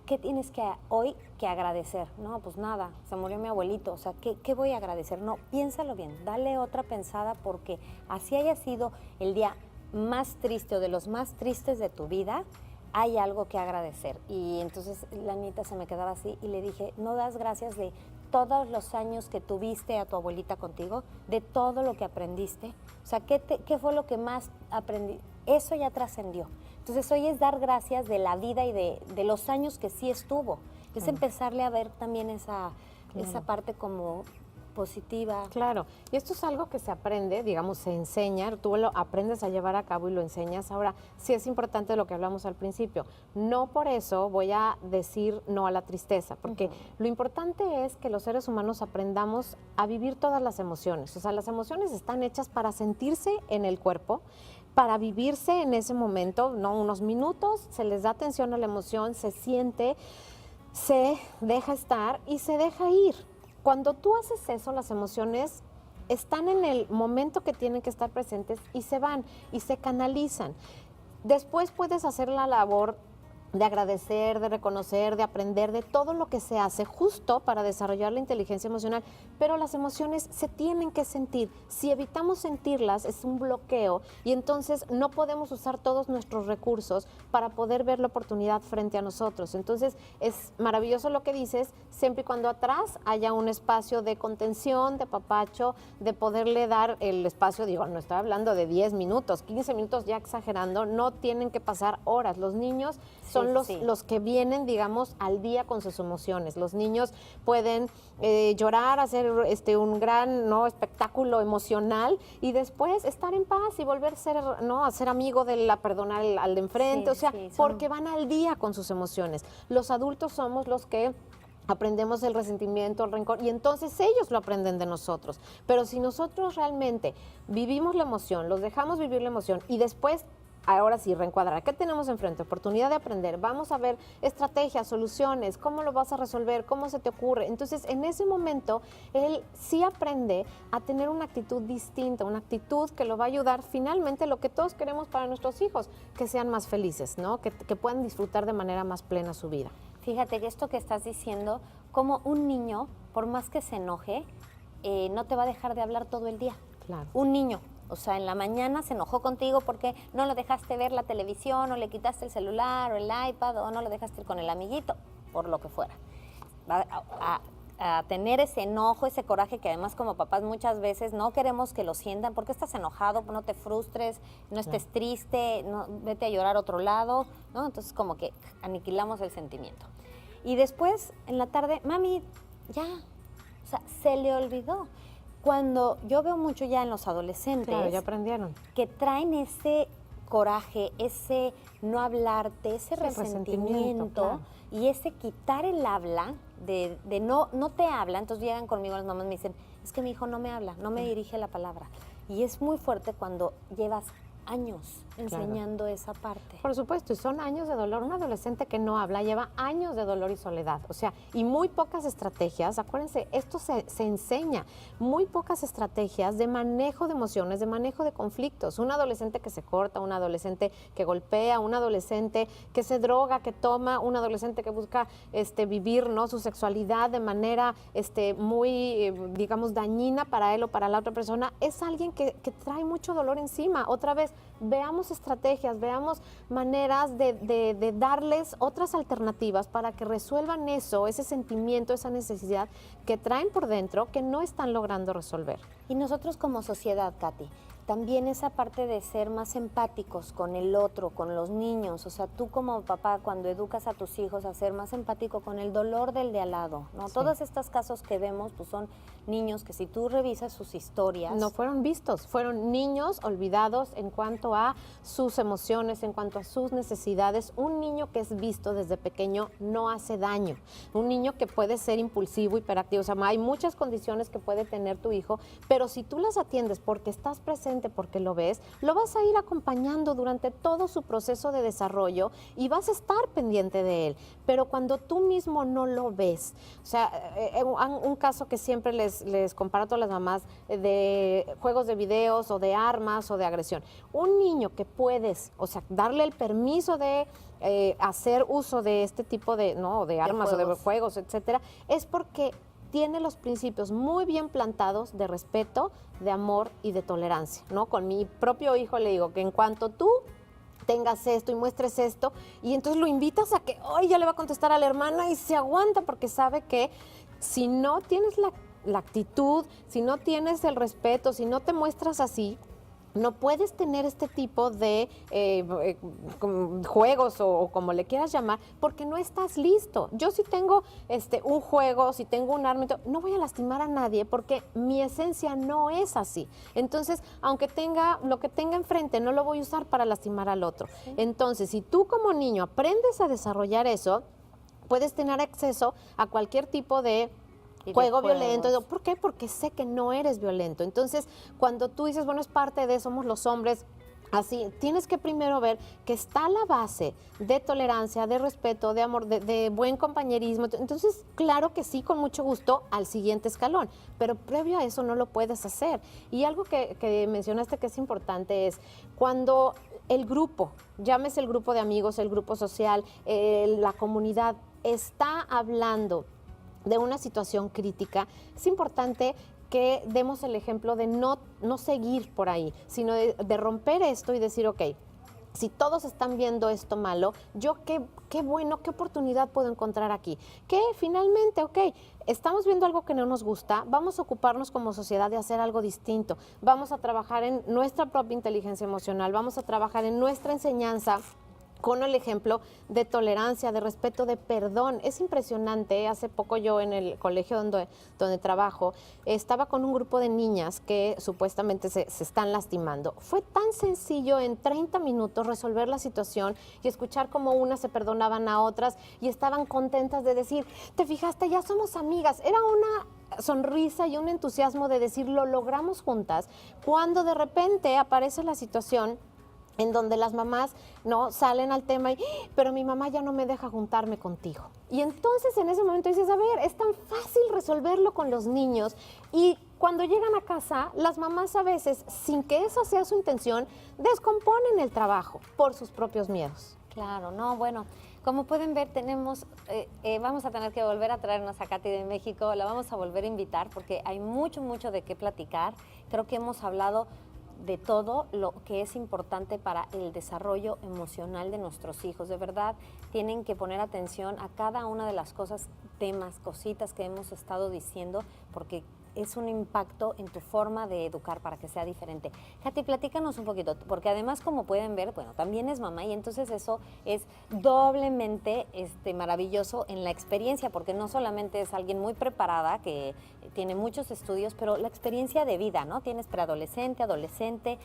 Speaker 1: ¿qué tienes hoy que agradecer? No, pues nada, se murió mi abuelito, o sea, ¿qué voy a agradecer? No, piénsalo bien, dale otra pensada porque así haya sido el día más triste o de los más tristes de tu vida, hay algo que agradecer. Y entonces la niñita se me quedaba así y le dije, ¿no das gracias de todos los años que tuviste a tu abuelita contigo, de todo lo que aprendiste? O sea, ¿qué fue lo que más aprendí? Eso ya trascendió. Entonces hoy es dar gracias de la vida y de los años que sí estuvo. Es empezarle a ver también esa parte como positiva.
Speaker 2: Claro, y esto es algo que se aprende, digamos, se enseña, tú lo aprendes a llevar a cabo y lo enseñas. Ahora, sí es importante lo que hablamos al principio. No por eso voy a decir no a la tristeza, porque lo importante es que los seres humanos aprendamos a vivir todas las emociones. O sea, las emociones están hechas para sentirse en el cuerpo, para vivirse en ese momento, ¿no? Unos minutos, se les da atención a la emoción, se siente, se deja estar y se deja ir. Cuando tú haces eso, las emociones están en el momento que tienen que estar presentes y se van y se canalizan. Después puedes hacer la labor de agradecer, de reconocer, de aprender de todo lo que se hace justo para desarrollar la inteligencia emocional, pero las emociones se tienen que sentir. Si evitamos sentirlas es un bloqueo y entonces no podemos usar todos nuestros recursos para poder ver la oportunidad frente a nosotros. Entonces es maravilloso lo que dices, siempre y cuando atrás haya un espacio de contención, de papacho, de poderle dar el espacio, digo, no estoy hablando de 10 minutos, 15 minutos ya exagerando, no tienen que pasar horas. Los niños son los que vienen, digamos, al día con sus emociones. Los niños pueden llorar, hacer un gran espectáculo emocional y después estar en paz y volver a ser amigo perdonar al de enfrente, porque van al día con sus emociones. Los adultos somos los que aprendemos el resentimiento, el rencor, y entonces ellos lo aprenden de nosotros. Pero si nosotros realmente vivimos la emoción, los dejamos vivir la emoción y después, ahora sí, reencuadrar. ¿Qué tenemos enfrente? Oportunidad de aprender. Vamos a ver estrategias, soluciones, cómo lo vas a resolver, cómo se te ocurre. Entonces, en ese momento, él sí aprende a tener una actitud distinta, una actitud que lo va a ayudar finalmente lo que todos queremos para nuestros hijos, que sean más felices, ¿no? Que puedan disfrutar de manera más plena su vida.
Speaker 1: Fíjate que esto que estás diciendo, como un niño, por más que se enoje, no te va a dejar de hablar todo el día.
Speaker 2: Claro.
Speaker 1: Un niño. O sea, en la mañana se enojó contigo porque no lo dejaste ver la televisión o le quitaste el celular o el iPad o no lo dejaste ir con el amiguito, por lo que fuera. Va a tener ese enojo, ese coraje que además como papás muchas veces no queremos que lo sientan. ¿Por qué estás enojado? No te frustres, no estés triste, vete a llorar a otro lado, ¿no? Entonces como que aniquilamos el sentimiento. Y después, en la tarde, mami, ya, o sea, se le olvidó. Cuando yo veo mucho ya en los adolescentes,
Speaker 2: claro, ya aprendieron,
Speaker 1: que traen ese coraje, ese no hablarte, ese resentimiento
Speaker 2: claro.
Speaker 1: Y ese quitar el habla, de no te habla. Entonces llegan conmigo las mamás y me dicen, es que mi hijo no me habla, no me dirige la palabra. Y es muy fuerte cuando llevas años enseñando esa parte.
Speaker 2: Por supuesto, y son años de dolor. Un adolescente que no habla lleva años de dolor y soledad, o sea, y muy pocas estrategias, acuérdense, esto se enseña, muy pocas estrategias de manejo de emociones, de manejo de conflictos. Un adolescente que se corta, un adolescente que golpea, un adolescente que se droga, que toma, un adolescente que busca vivir, ¿no?, su sexualidad de manera muy, digamos, dañina para él o para la otra persona, es alguien que trae mucho dolor encima. Otra vez, veamos estrategias, veamos maneras de darles otras alternativas para que resuelvan ese sentimiento, esa necesidad que traen por dentro que no están logrando resolver.
Speaker 1: Y nosotros como sociedad, Katy, también esa parte de ser más empáticos con el otro, con los niños. O sea, tú como papá, cuando educas a tus hijos a ser más empático con el dolor del de al lado, ¿no? Sí. Todos estos casos que vemos, pues son niños que si tú revisas sus historias...
Speaker 2: No fueron vistos, fueron niños olvidados en cuanto a sus emociones, en cuanto a sus necesidades. Un niño que es visto desde pequeño no hace daño. Un niño que puede ser impulsivo, hiperactivo, o sea, hay muchas condiciones que puede tener tu hijo, pero si tú las atiendes porque estás presente solamente porque lo ves, lo vas a ir acompañando durante todo su proceso de desarrollo y vas a estar pendiente de él. Pero cuando tú mismo no lo ves, o sea, un caso que siempre les comparo a todas las mamás de juegos de videos o de armas o de agresión. Un niño que puedes, o sea, darle el permiso de hacer uso de este tipo de, ¿no? de armas o de juegos, etcétera, es porque tiene los principios muy bien plantados de respeto, de amor y de tolerancia, ¿no? Con mi propio hijo le digo que en cuanto tú tengas esto y muestres esto, y entonces lo invitas a que hoy ya le va a contestar a la hermana y se aguanta porque sabe que si no tienes la actitud, si no tienes el respeto, si no te muestras así, no puedes tener este tipo de juegos o como le quieras llamar, porque no estás listo. Yo si tengo un juego, si tengo un arma, no voy a lastimar a nadie porque mi esencia no es así. Entonces, aunque tenga lo que tenga enfrente, no lo voy a usar para lastimar al otro. Sí. Entonces, si tú como niño aprendes a desarrollar eso, puedes tener acceso a cualquier tipo de juego violento. ¿Por qué? Porque sé que no eres violento. Entonces, cuando tú dices, bueno, es parte de, somos los hombres, así, tienes que primero ver que está la base de tolerancia, de respeto, de amor, de buen compañerismo. Entonces, claro que sí, con mucho gusto, al siguiente escalón. Pero previo a eso no lo puedes hacer. Y algo que mencionaste que es importante es cuando el grupo, llámese el grupo de amigos, el grupo social, la comunidad, está hablando de una situación crítica, es importante que demos el ejemplo de no seguir por ahí, sino de romper esto y decir, ok, si todos están viendo esto malo, yo qué bueno, qué oportunidad puedo encontrar aquí. Que finalmente, ok, estamos viendo algo que no nos gusta, vamos a ocuparnos como sociedad de hacer algo distinto, vamos a trabajar en nuestra propia inteligencia emocional, vamos a trabajar en nuestra enseñanza con el ejemplo de tolerancia, de respeto, de perdón. Es impresionante, hace poco yo en el colegio donde trabajo, estaba con un grupo de niñas que supuestamente se están lastimando. Fue tan sencillo en 30 minutos resolver la situación y escuchar cómo unas se perdonaban a otras y estaban contentas de decir, te fijaste, ya somos amigas. Era una sonrisa y un entusiasmo de decir, lo logramos juntas, cuando de repente aparece la situación en donde las mamás no salen al tema y, pero mi mamá ya no me deja juntarme contigo. Y entonces en ese momento dices, a ver, es tan fácil resolverlo con los niños. Y cuando llegan a casa, las mamás a veces, sin que esa sea su intención, descomponen el trabajo por sus propios miedos.
Speaker 1: Claro, no, bueno, como pueden ver, tenemos, vamos a tener que volver a traernos a Katy de México, la vamos a volver a invitar porque hay mucho, mucho de qué platicar. Creo que hemos hablado de todo lo que es importante para el desarrollo emocional de nuestros hijos. De verdad, tienen que poner atención a cada una de las cosas, temas, cositas que hemos estado diciendo, porque es un impacto en tu forma de educar para que sea diferente. Katy, platícanos un poquito, porque además, como pueden ver, bueno, también es mamá y entonces eso es doblemente maravilloso en la experiencia, porque no solamente es alguien muy preparada, que tiene muchos estudios, pero la experiencia de vida, ¿no? Tienes preadolescente, adolescente,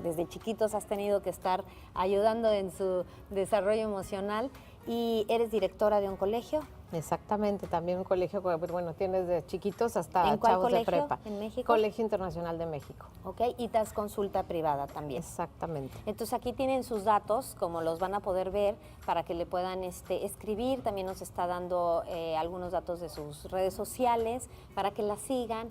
Speaker 1: desde chiquitos has tenido que estar ayudando en su desarrollo emocional y eres directora de un colegio.
Speaker 2: Exactamente, también un colegio, bueno, tienes de chiquitos hasta
Speaker 1: ¿En cuál
Speaker 2: chavos
Speaker 1: colegio?
Speaker 2: de prepa.
Speaker 1: ¿En México?
Speaker 2: Colegio Internacional de México.
Speaker 1: Ok, y das consulta privada también.
Speaker 2: Exactamente.
Speaker 1: Entonces aquí tienen sus datos, como los van a poder ver, para que le puedan escribir. También nos está dando algunos datos de sus redes sociales, para que la sigan.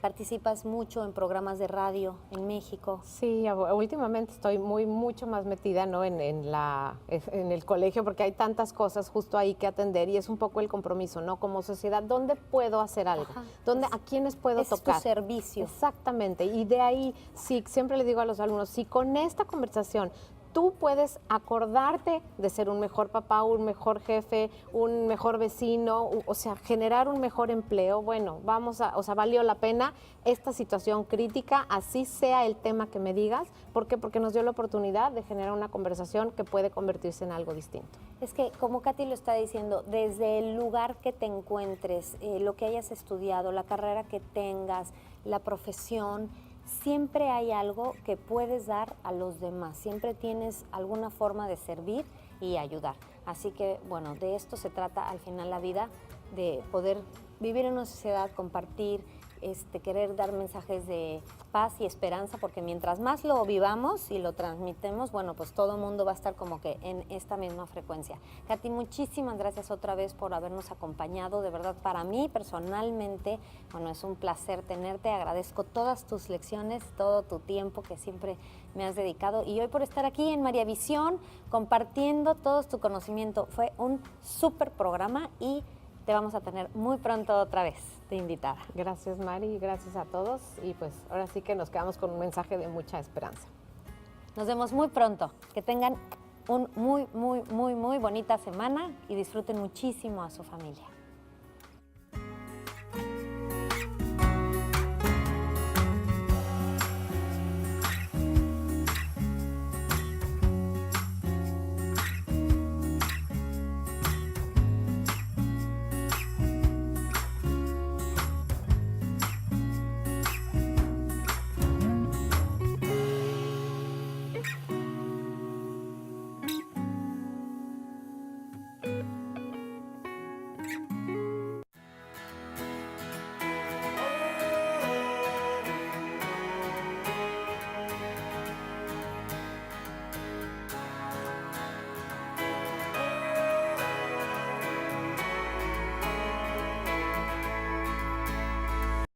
Speaker 1: Participas mucho en programas de radio en México.
Speaker 2: Sí, últimamente estoy mucho más metida, ¿no? en el colegio, porque hay tantas cosas justo ahí que atender y es un poco el compromiso, ¿no? Como sociedad, ¿dónde puedo hacer algo?
Speaker 1: Ajá,
Speaker 2: ¿A quiénes puedo tocar?
Speaker 1: Es tu servicio.
Speaker 2: Exactamente, y de ahí, sí, siempre le digo a los alumnos, si con esta conversación tú puedes acordarte de ser un mejor papá, un mejor jefe, un mejor vecino, o sea, generar un mejor empleo, bueno, valió la pena esta situación crítica, así sea el tema que me digas. ¿Por qué? Porque nos dio la oportunidad de generar una conversación que puede convertirse en algo distinto.
Speaker 1: Es que, como Katy lo está diciendo, desde el lugar que te encuentres, lo que hayas estudiado, la carrera que tengas, la profesión, siempre hay algo que puedes dar a los demás, siempre tienes alguna forma de servir y ayudar. Así que, bueno, de esto se trata al final la vida, de poder vivir en una sociedad, compartir querer dar mensajes de paz y esperanza, porque mientras más lo vivamos y lo transmitemos, bueno, pues todo el mundo va a estar como que en esta misma frecuencia. Katy, muchísimas gracias otra vez por habernos acompañado. De verdad, para mí personalmente, bueno, es un placer tenerte. Agradezco todas tus lecciones, todo tu tiempo que siempre me has dedicado, y hoy por estar aquí en María Visión compartiendo todo tu conocimiento. Fue un súper programa y te vamos a tener muy pronto otra vez de invitada.
Speaker 2: Gracias, Mari, gracias a todos, y pues ahora sí que nos quedamos con un mensaje de mucha esperanza.
Speaker 1: Nos vemos muy pronto. Que tengan un muy bonita semana y disfruten muchísimo a su familia.